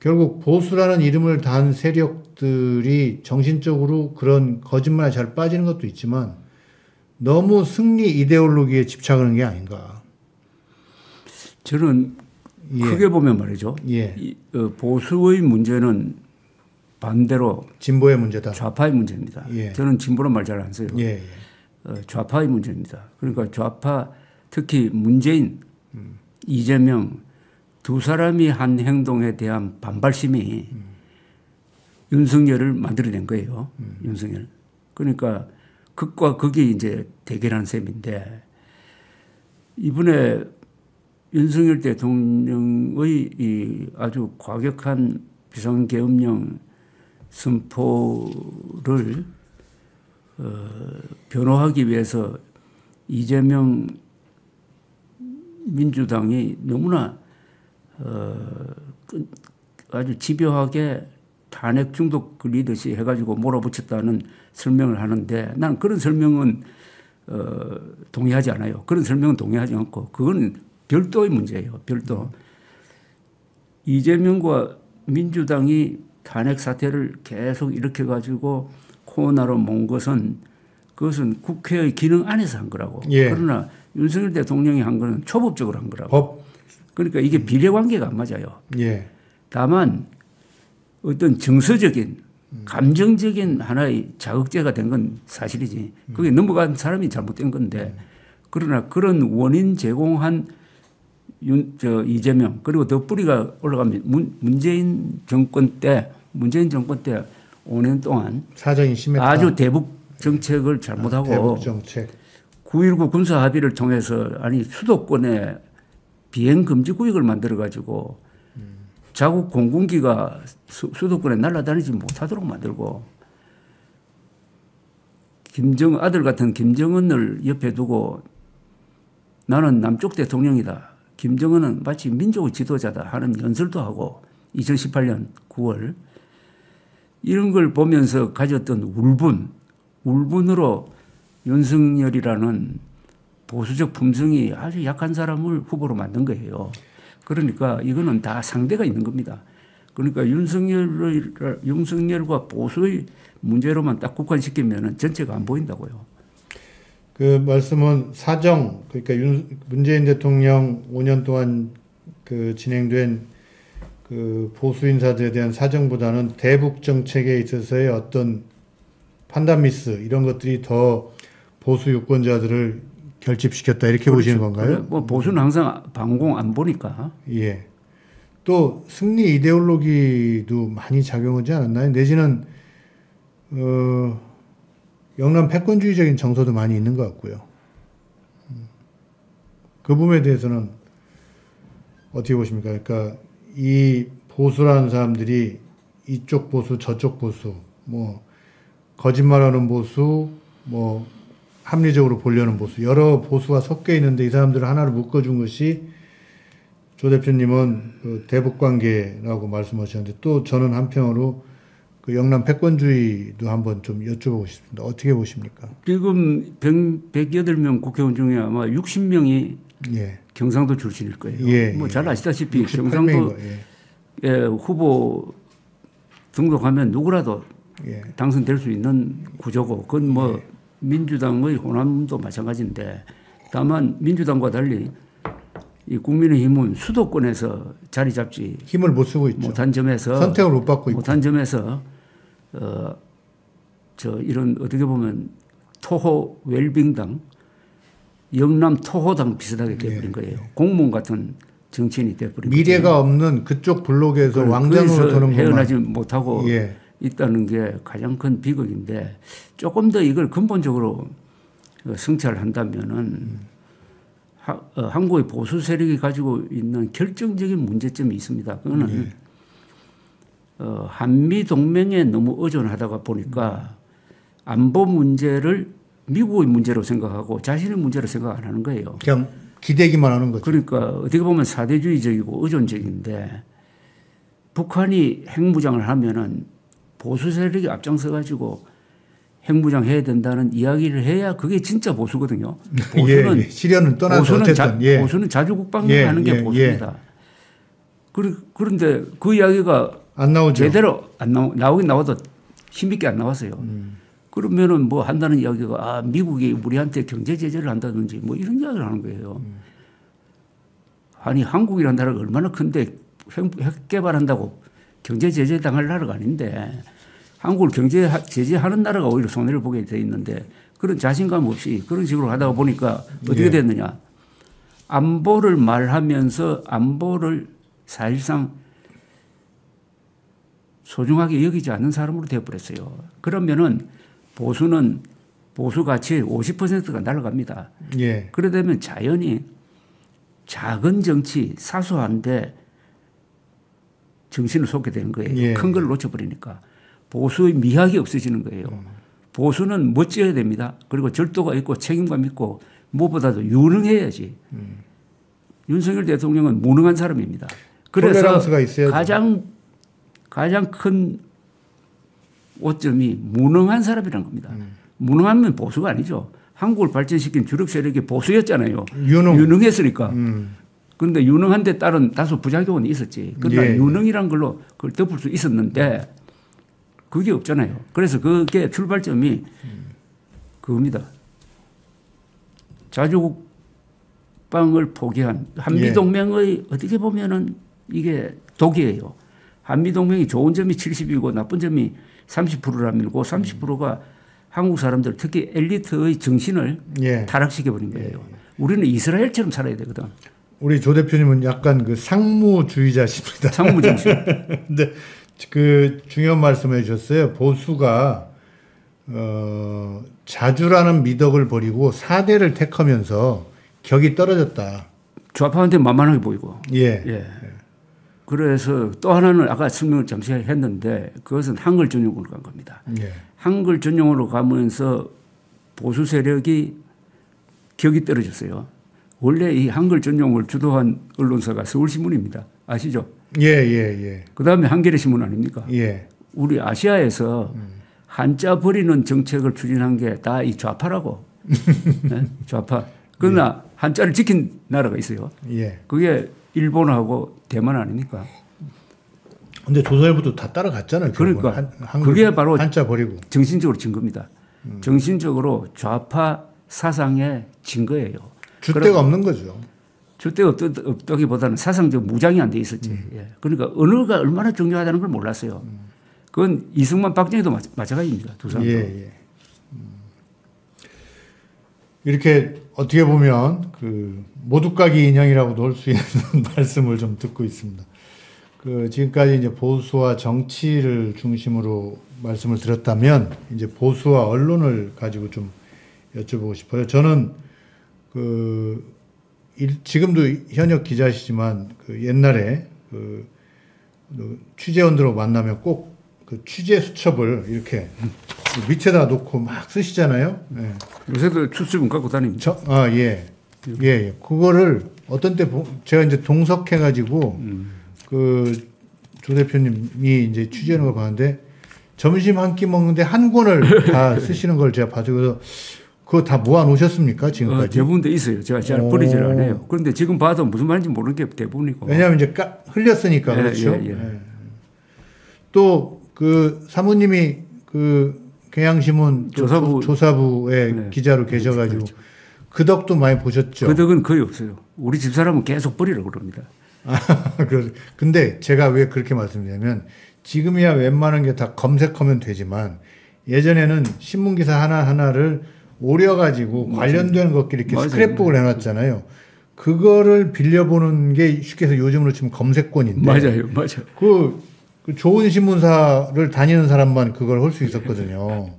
결국 보수라는 이름을 단 세력들이 정신적으로 그런 거짓말에 잘 빠지는 것도 있지만 너무 승리 이데올로기에 집착하는 게 아닌가. 저는 크게 보면 말이죠. 보수의 문제는 반대로 진보의 문제다. 좌파의 문제입니다. 저는 진보란 말 잘 안 써요. 좌파의 문제입니다. 그러니까 좌파 특히 문재인, 이재명 두 사람이 한 행동에 대한 반발심이 윤석열을 만들어낸 거예요. 윤석열. 그러니까 극과 극이 이제 대결하는 셈인데 이번에 윤석열 대통령의 이 아주 과격한 비상계엄령 선포를 변호하기 위해서 이재명 민주당이 너무나 아주 집요하게 탄핵 중독 걸리듯이 해가지고 몰아붙였다는 설명을 하는데 나는 그런 설명은 동의하지 않아요. 그런 설명은 동의하지 않고 그건 별도의 문제예요. 별도. 이재명과 민주당이 탄핵 사태를 계속 일으켜가지고 코너로 몬 것은 그것은 국회의 기능 안에서 한 거라고. 그러나 윤석열 대통령이 한 거는 초법적으로 한 거라고. 그러니까 이게 비례관계가 안 맞아요. 다만 어떤 정서적인 감정적인 하나의 자극제가 된 건 사실이지. 그게 넘어간 사람이 잘못된 건데 그러나 그런 원인 제공한 이재명 그리고 더 뿌리가 올라가면 문재인 정권 때 5년 동안 사정이 심했다. 아주 대북 정책을 잘못하고 대북 정책. 9.19 군사 합의를 통해서 아니 수도권에 비행 금지 구역을 만들어 가지고 자국 공군기가 수도권에 날아다니지 못하도록 만들고 아들 같은 김정은을 옆에 두고 나는 남쪽 대통령이다. 김정은은 마치 민족의 지도자다 하는 연설도 하고 2018년 9월 이런 걸 보면서 가졌던 울분으로 윤석열이라는 보수적 품성이 아주 약한 사람을 후보로 만든 거예요. 그러니까 이거는 다 상대가 있는 겁니다. 그러니까 윤석열과 보수의 문제로만 딱 국한시키면 전체가 안 보인다고요. 그 말씀은 사정, 그러니까 문재인 대통령 5년 동안 그 진행된 그 보수 인사들에 대한 사정보다는 대북 정책에 있어서의 어떤 판단 미스 이런 것들이 더 보수 유권자들을 결집시켰다 이렇게 보시는 건가요? 뭐 보수는 항상 방공 안 보니까. 또 승리 이데올로기도 많이 작용하지 않았나요? 내지는 영남 패권주의적인 정서도 많이 있는 것 같고요. 그 부분에 대해서는 어떻게 보십니까? 그러니까 이 보수라는 사람들이 이쪽 보수 저쪽 보수 뭐 거짓말하는 보수 뭐 합리적으로 보려는 보수 여러 보수가 섞여 있는데 이 사람들을 하나로 묶어준 것이 조 대표님은 그 대북관계라고 말씀하셨는데 또 저는 한편으로 그 영남 패권주의도 한번 좀 여쭤보고 싶습니다. 어떻게 보십니까? 지금 108명 국회의원 중에 아마 60명이 경상도 출신일 거예요. 뭐 잘 아시다시피 경상도 후보 등록하면 누구라도 당선될 수 있는 구조고 그건 뭐 민주당의 호남도 마찬가지인데 다만 민주당과 달리 이 국민의힘은 수도권에서 자리 잡지 힘을 못 쓰고 있죠. 못한 점에서 선택을 못 받고 있고 못한 점에서 이런 어떻게 보면 토호 웰빙당 영남 토호당 비슷하게 되어버린 거예요. 공무원 같은 정치인이 되어버린 미래가 거죠. 없는 그쪽 블록에서 왕장으로 도는 헤어나지 못하고 있다는 게 가장 큰 비극인데 조금 더 이걸 근본적으로 성찰한다면은 한국의 보수 세력이 가지고 있는 결정적인 문제점이 있습니다. 그거는 한미 동맹에 너무 의존하다가 보니까 안보 문제를 미국의 문제로 생각하고 자신의 문제로 생각 안 하는 거예요. 그냥 기대기만 하는 거죠. 그러니까 어떻게 보면 사대주의적이고 의존적인데 북한이 핵무장을 하면은 보수 세력이 앞장서 가지고 핵무장 해야 된다는 이야기를 해야 그게 진짜 보수거든요. 보수는 시련은 떠나서 보수는 자주 국방을 하는 게 보수입니다. 그런데 그 이야기가 안 나오죠. 제대로 안 나오긴 나와도 힘있게 안 나왔어요. 그러면은 뭐 한다는 이야기가 미국이 우리한테 경제 제재를 한다든지 뭐 이런 이야기를 하는 거예요. 아니 한국이라는 나라가 얼마나 큰데 핵 개발한다고 경제 제재 당할 나라가 아닌데 한국을 경제 제재하는 나라가 오히려 손해를 보게 돼 있는데 그런 자신감 없이 그런 식으로 하다가 보니까 어떻게 됐느냐. 안보를 말하면서 안보를 사실상 소중하게 여기지 않는 사람으로 되어버렸어요. 그러면은 보수는 보수 가치의 50%가 날아갑니다. 예. 그러다 보면 자연히 작은 정치, 사소한데 정신을 쏟게 되는 거예요. 예. 큰 걸 놓쳐버리니까. 보수의 미학이 없어지는 거예요. 보수는 멋져야 됩니다. 그리고 절도가 있고 책임감 있고 무엇보다도 유능해야지. 윤석열 대통령은 무능한 사람입니다. 그래서 가장 큰 오점이 무능한 사람이라는 겁니다. 무능하면 보수가 아니죠. 한국을 발전시킨 주력 세력이 보수였잖아요. 유능했으니까. 그런데 유능한 데 따른 다소 부작용은 있었지. 그러나 유능이란 걸로 그걸 덮을 수 있었는데 그게 없잖아요. 그래서 그게 출발점이 그겁니다. 자주국방을 포기한 한미동맹의 어떻게 보면은 이게 독이에요. 한미동맹이 좋은 점이 70이고 나쁜 점이 30%라면 그 30%가 한국 사람들 특히 엘리트의 정신을 타락시켜버린 거예요. 우리는 이스라엘처럼 살아야 되거든. 우리 조 대표님은 약간 그 상무주의자십니다. 상무 정신. 근데 그 중요한 말씀해 주셨어요. 보수가 자주라는 미덕을 버리고 사대를 택하면서 격이 떨어졌다. 좌파한테 만만하게 보이고. 예. 그래서 또 하나는 아까 설명을 잠시 했는데 그것은 한글 전용으로 간 겁니다. 한글 전용으로 가면서 보수 세력이 격이 떨어졌어요. 원래 이 한글 전용을 주도한 언론사가 서울신문입니다. 아시죠? 예. 그 다음에 한겨레신문 아닙니까? 예. 우리 아시아에서 한자 버리는 정책을 추진한 게 다 이 좌파라고. 네? 좌파. 그러나 한자를 지킨 나라가 있어요. 그게 일본하고 대만 아닙니까? 근데 조선일보도 다 따라갔잖아요. 그러니까 그게 바로 한자 버리고 정신적으로 진 겁니다. 정신적으로 좌파 사상에 진 거예요. 줏대가 없는 거죠. 줏대가 없다기보다는 사상적 무장이 안 돼 있었지. 그러니까 언어가 얼마나 중요하다는 걸 몰랐어요. 그건 이승만 박정희도 마찬가지입니다. 두 사람도. 이렇게 어떻게 보면 그 모두까기 인형이라고도 할 수 있는 말씀을 좀 듣고 있습니다. 그 지금까지 이제 보수와 정치를 중심으로 말씀을 드렸다면 이제 보수와 언론을 가지고 좀 여쭤보고 싶어요. 저는 지금도 현역 기자시지만 그 옛날에 그 취재원들하고 만나면 꼭 그 취재 수첩을 이렇게 밑에다 놓고 막 쓰시잖아요. 요새도 수첩은 갖고 다닙니다. 예. 그거를 어떤 때 제가 이제 동석해가지고 그 조 대표님이 이제 취재하는 걸 봤는데 점심 한 끼 먹는데 한 권을 다 쓰시는 걸 제가 봐서 그래서 그거 다 모아 놓으셨습니까 지금까지? 대부분 돼 있어요. 제가 잘 버리질 않아요. 그런데 지금 봐도 무슨 말인지 모르는 게 대부분이고. 왜냐하면 이제 흘렸으니까 그렇죠. 또 그 사모님이 그 경향신문 조사부의 기자로 계셔가지고 그렇죠. 그 덕도 많이 보셨죠. 그 덕은 거의 없어요. 우리 집사람은 계속 버리라고 그럽니다. 근데 제가 왜 그렇게 말씀드리냐면 지금이야 웬만한 게 다 검색하면 되지만 예전에는 신문기사 하나하나를 오려가지고 관련된 것끼리 이렇게 스크랩북을 해놨잖아요. 그거를 빌려보는 게 쉽게 해서 요즘으로 치면 검색권인데. 맞아요. 그 좋은 신문사를 다니는 사람만 그걸 할 수 있었거든요.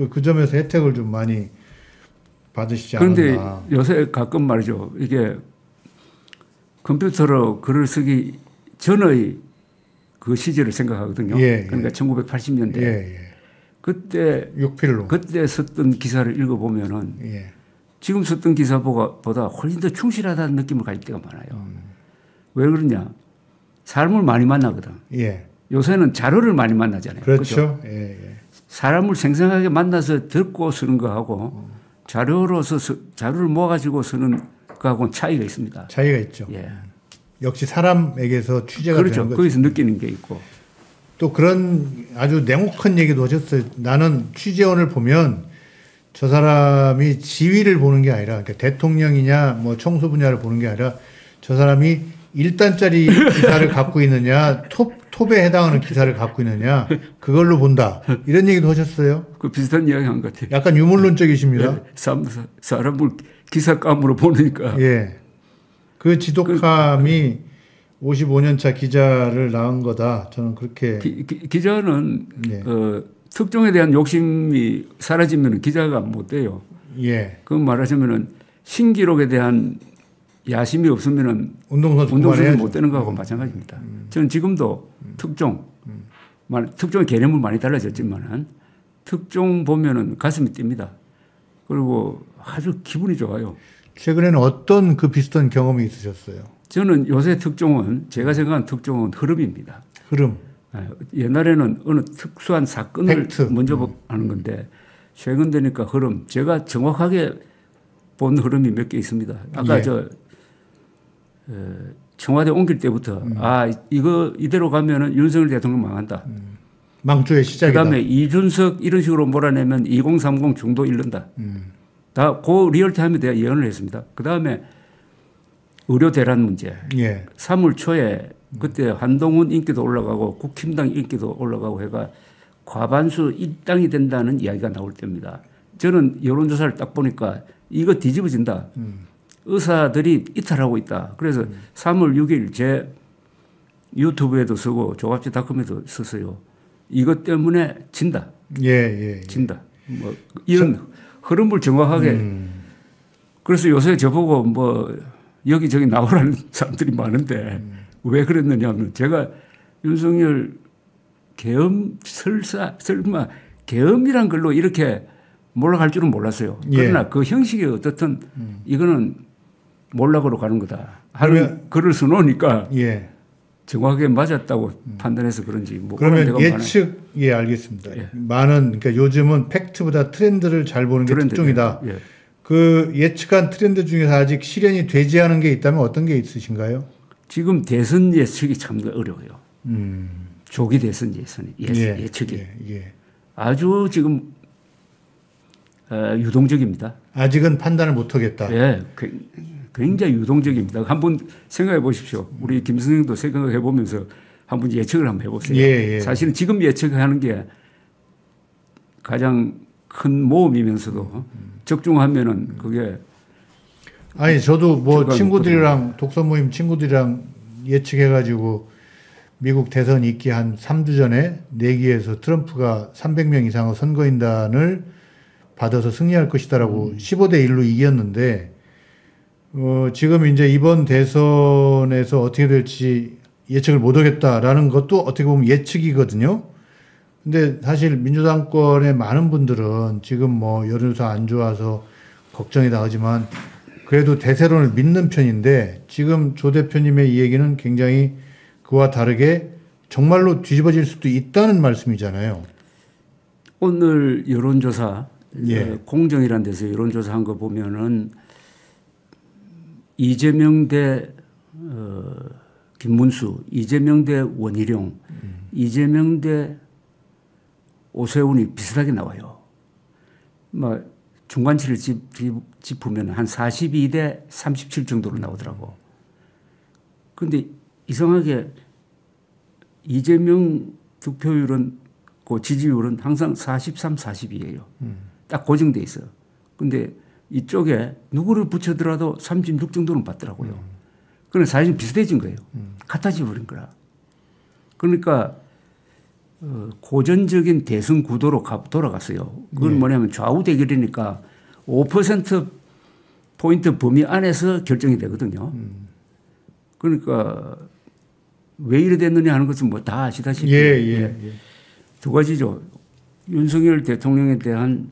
그 점에서 혜택을 좀 많이 받으시지 않았나. 그런데 요새 가끔 말이죠. 이게 컴퓨터로 글을 쓰기 전의 그 시절을 생각하거든요. 그러니까 1980년대. 그때 6필로. 그때 썼던 기사를 읽어보면은 지금 썼던 기사보다 훨씬 더 충실하다는 느낌을 가질 때가 많아요. 왜 그러냐? 사람을 많이 만나거든. 요새는 자료를 많이 만나잖아요. 그렇죠. 사람을 생생하게 만나서 듣고 쓰는 거하고 자료를 모아가지고 쓰는 거하고는 차이가 있습니다. 차이가 있죠. 역시 사람에게서 취재가 그렇죠. 되는 거죠. 거기서 느끼는 게 있고. 또 그런 아주 냉혹한 얘기도 하셨어요. 나는 취재원을 보면 저 사람이 지위를 보는 게 아니라, 그러니까 대통령이냐 뭐 청소 분야를 보는 게 아니라 저 사람이 1단짜리 기사를 갖고 있느냐, 톱에 해당하는 기사를 갖고 있느냐, 그걸로 본다. 이런 얘기도 하셨어요. 그 비슷한 이야기 한 것 같아요. 약간 유물론적이십니다. 네, 사람을 기사감으로 보니까. 예. 그 지독함이 55년 차 기자를 낳은 거다. 저는 그렇게. 기자는 예. 특종에 대한 욕심이 사라지면 기자가 못 돼요. 예. 그 말하자면은 신기록에 대한 야심이 없으면은 운동선수 못 되는 거하고 마찬가지입니다. 저는 지금도 특종의 개념은 많이 달라졌지만은 특종 보면은 가슴이 뜁니다. 그리고 아주 기분이 좋아요. 최근에는 어떤 그 비슷한 경험이 있으셨어요? 저는 요새 특종은 제가 생각하는 특종은 흐름입니다. 흐름. 옛날에는 어느 특수한 사건을 팩트. 먼저 하는 건데 최근 되니까 흐름. 제가 정확하게 본 흐름이 몇 개 있습니다. 아까 예. 청와대 옮길 때부터 이거 이대로 가면은 윤석열 대통령 망한다. 망조의 시작이다. 그다음에 이준석 이런 식으로 몰아내면 2030 중도 잃는다. 다 그 리얼타임에 대한 예언을 했습니다. 그다음에 의료 대란 문제. 예. 3월 초에 그때 한동훈 인기도 올라가고 국힘당 인기도 올라가고 해가 과반수 일당이 된다는 이야기가 나올 때입니다. 저는 여론조사를 딱 보니까 이거 뒤집어진다. 의사들이 이탈하고 있다. 그래서 3월 6일 제 유튜브에도 쓰고 조갑지닷컴에도 썼어요. 이것 때문에 진다. 예. 진다. 뭐 이런 흐름을 정확하게. 그래서 요새 저보고 뭐 여기저기 나오라는 사람들이 많은데 왜 그랬느냐면 제가 윤석열 계엄 설마 계엄이란 걸로 이렇게 몰아갈 줄은 몰랐어요. 그러나 그 형식이 어떻든 이거는 몰락으로 가는 거다 하는 글을 써놓으니까 정확하게 맞았다고 판단해서 그런지. 뭐 그러면 예측 알겠습니다. 많은 그러니까 요즘은 팩트보다 트렌드를 잘 보는 게 특종이다. 그 예측한 트렌드 중에서 아직 실현이 되지 않은 게 있다면 어떤 게 있으신가요? 지금 대선 예측이 참 어려워요. 조기 대선 예측이 아주 지금 유동적입니다. 아직은 판단을 못하겠다. 예, 굉장히 유동적입니다. 한번 생각해 보십시오. 우리 김 선생님도 생각해 보면서 한번 예측을 한번 해보세요. 사실은 지금 예측하는 게 가장 큰 모험이면서도 적중하면은 그게. 아니 저도 뭐 친구들이랑 독서 모임 친구들이랑 예측해가지고 미국 대선 있기 한 3주 전에 내기에서 트럼프가 300명 이상의 선거인단을 받아서 승리할 것이다라고 15대 1로 이겼는데 지금 이제 이번 대선에서 어떻게 될지 예측을 못하겠다라는 것도 어떻게 보면 예측이거든요. 근데 사실 민주당권의 많은 분들은 지금 뭐 여론조사 안 좋아서 걱정이다 하지만 그래도 대세론을 믿는 편인데 지금 조 대표님의 이 얘기는 굉장히 그와 다르게 정말로 뒤집어질 수도 있다는 말씀이잖아요. 오늘 여론조사 공정이라는 데서 여론조사한 거 보면은 이재명 대 김문수, 이재명 대 원희룡, 이재명 대 오세훈이 비슷하게 나와요. 뭐 중간치를 짚으면 한 42대 37 정도로 나오더라고. 그런데 이상하게 이재명 득표율은 그 지지율은 항상 43, 40이에요. 딱 고정돼 있어요. 그런데 이쪽에 누구를 붙여더라도 36 정도는 받더라고요. 그건 사실 비슷해진 거예요. 같아져 버린 거라. 그러니까 고전적인 대선 구도로 돌아갔어요. 그건 뭐냐면 좌우 대결이니까 5%포인트 범위 안에서 결정이 되거든요. 그러니까 왜 이래 됐느냐 하는 것은 뭐 다 아시다시피 두 가지죠. 윤석열 대통령에 대한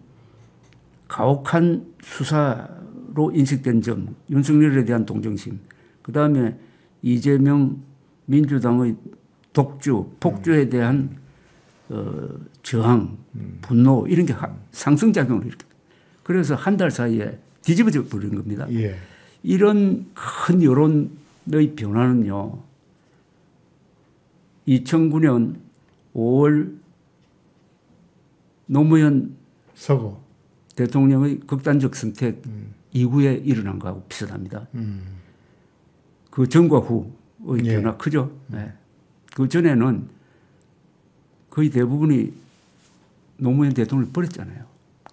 가혹한 수사로 인식된 점, 윤석열에 대한 동정심, 그다음에 이재명 민주당의 독주, 폭주에 대한 저항, 분노 이런 게 상승작용을 이렇게. 그래서 한 달 사이에 뒤집어져 버린 겁니다. 이런 큰 여론 변화는요. 2009년 5월 노무현 서거 대통령의 극단적 선택 이후에 일어난 거하고 비슷합니다. 그 전과 후의 변화 크죠. 네. 그 전에는 거의 대부분이 노무현 대통령을 버렸잖아요.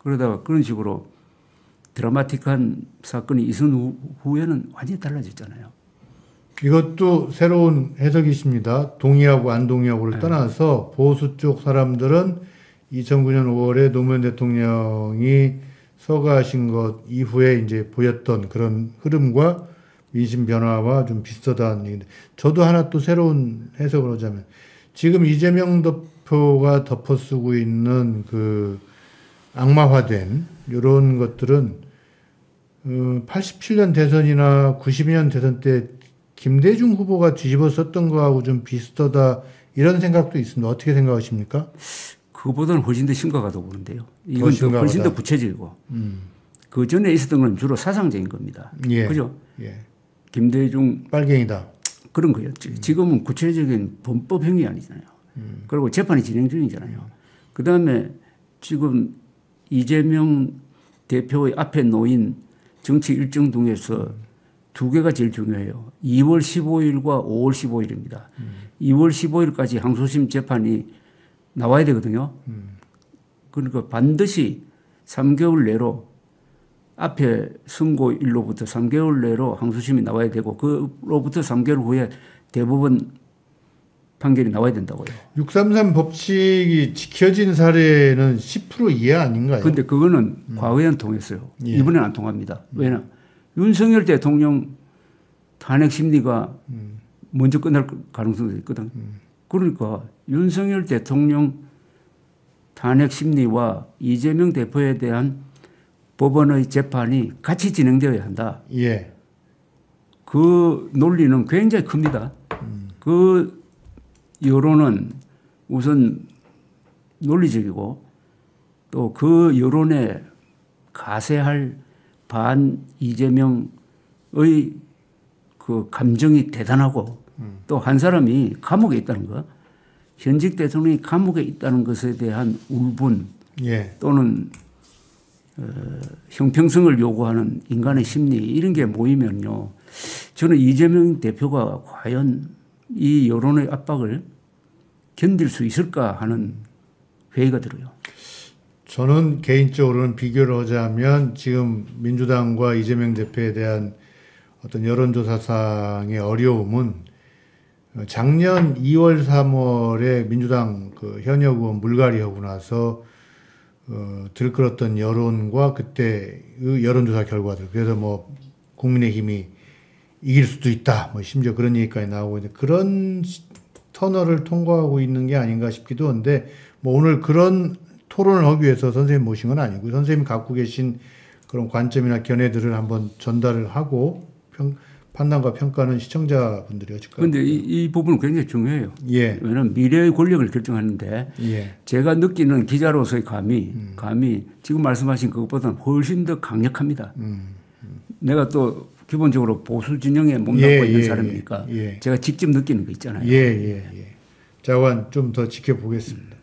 그러다가 그런 식으로 드라마틱한 사건이 있은 후에는 완전히 달라졌잖아요. 이것도 새로운 해석이십니다. 동의하고 안 동의하고를 떠나서 보수 쪽 사람들은 2009년 5월에 노무현 대통령이 서거하신 것 이후에 이제 보였던 그런 흐름과 민심 변화와 좀 비슷하다는 얘기인데, 저도 하나 또 새로운 해석을 하자면, 지금 이재명 대표가 덮어쓰고 있는 그 악마화된 이런 것들은 87년 대선이나 92년 대선 때 김대중 후보가 뒤집어 썼던 거하고 좀 비슷하다, 이런 생각도 있습니다. 어떻게 생각하십니까? 그거보다는 훨씬 더 심각하다고 보는데요. 이건 훨씬 더 구체적이고. 그 전에 있었던 건 주로 사상적인 겁니다. 예. 그죠? 예. 김대중. 빨갱이다. 그런 거였지. 지금은 구체적인 범법행위 아니잖아요. 그리고 재판이 진행 중이잖아요. 그 다음에 지금 이재명 대표의 앞에 놓인 정치 일정 중에서 두 개가 제일 중요해요. 2월 15일과 5월 15일입니다. 2월 15일까지 항소심 재판이 나와야 되거든요. 그러니까 반드시 3개월 내로 앞에 선고일로부터 3개월 내로 항소심이 나와야 되고, 그로부터 3개월 후에 대법원 판결이 나와야 된다고요. 633 법칙이 지켜진 사례는 10% 이하 아닌가요? 그런데 그거는 과거에는 통했어요. 예. 이번에는 안 통합니다. 왜냐? 윤석열 대통령 탄핵 심리가 먼저 끝날 가능성도 있거든. 그러니까 윤석열 대통령 탄핵 심리와 이재명 대표에 대한 법원의 재판이 같이 진행되어야 한다. 예. 그 논리는 굉장히 큽니다. 그 여론은 우선 논리적이고, 또 그 여론에 가세할 반 이재명의 그 감정이 대단하고, 또 한 사람이 감옥에 있다는 것, 현직 대통령이 감옥에 있다는 것에 대한 울분, 예. 또는 형평성을 요구하는 인간의 심리, 이런 게 모이면요, 저는 이재명 대표가 과연 이 여론의 압박을 견딜 수 있을까 하는 회의가 들어요. 저는 개인적으로는 비교를 하자면 지금 민주당과 이재명 대표에 대한 어떤 여론조사상의 어려움은 작년 2월, 3월에 민주당 그 현역 의원 물갈이하고 나서 들끓었던 여론과 그때의 여론조사 결과들, 그래서 뭐 국민의힘이 이길 수도 있다, 뭐 심지어 그런 얘기까지 나오고 있는데, 그런 터널을 통과하고 있는 게 아닌가 싶기도 한데, 뭐 오늘 그런 토론을 하기 위해서 선생님 모신 건 아니고, 선생님이 갖고 계신 그런 관점이나 견해들을 한번 전달을 하고 판단과 평가는 시청자분들이 하실 거예요. 그런데 이 부분은 굉장히 중요해요. 예. 왜냐하면 미래의 권력을 결정하는데, 예. 제가 느끼는 기자로서의 감이 지금 말씀하신 그것보다는 훨씬 더 강력합니다. 내가 또 기본적으로 보수 진영에 몸담고 있는 사람이니까 제가 직접 느끼는 거 있잖아요. 자관 좀 더 지켜보겠습니다.